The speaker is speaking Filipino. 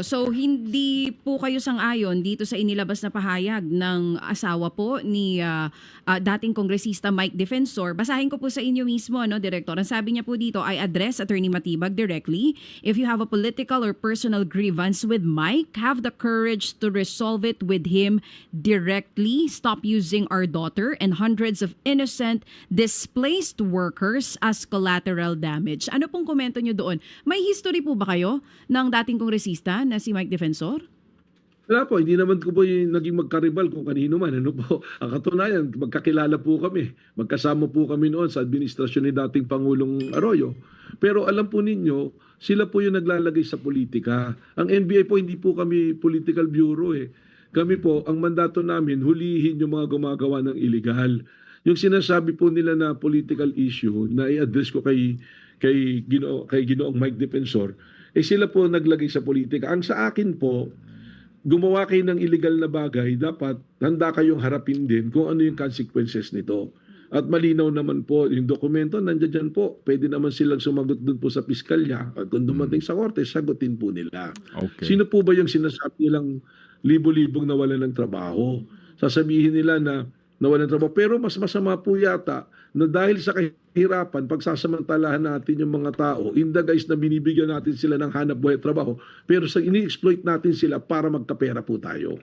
So hindi po kayo sang-ayon dito sa inilabas na pahayag ng asawa po ni dating kongresista Mike Defensor. Basahin ko po sa inyo mismo, no, Director. Ang sabi niya po dito, I address Attorney Matibag directly. If you have a political or personal grievance with Mike, have the courage to resolve it with him directly. Stop using our daughter and hundreds of innocent displaced workers as collateral damage. Ano pong komento niyo doon? May history po ba kayo ng dating kongresista na si Mike Defensor? Wala po, hindi naman ko po yung naging magkaribal kung kanino man. Ano po, ang katunayan, magkakilala po kami. Magkasama po kami noon sa administrasyon ni dating Pangulong Arroyo. Pero alam po ninyo, sila po yung naglalagay sa politika. Ang NBI po, hindi po kami political bureau eh. Kami po, ang mandato namin, hulihin yung mga gumagawa ng illegal. Yung sinasabi po nila na political issue, na i-address ko kay Ginoong Mike Defensor, sila po naglagay sa politika. Ang sa akin po, gumawa kayo ng illegal na bagay, dapat handa kayong harapin din kung ano yung consequences nito. At malinaw naman po, yung dokumento, nandiyan dyan po. Pwede naman silang sumagot dun po sa piskalya. At kung dumating sa korte, sagutin po nila. Okay. Sino po ba yung sinasabi nilang libo-libong nawalan ng trabaho? Sasabihin nila na nawalan ng trabaho. Pero mas masama po yata na dahil sa kahirapan, pagsasamantalahan natin yung mga tao, in the guise na binibigyan natin sila ng hanap buhay at trabaho, pero sa ini-exploit natin sila para magkapera po tayo.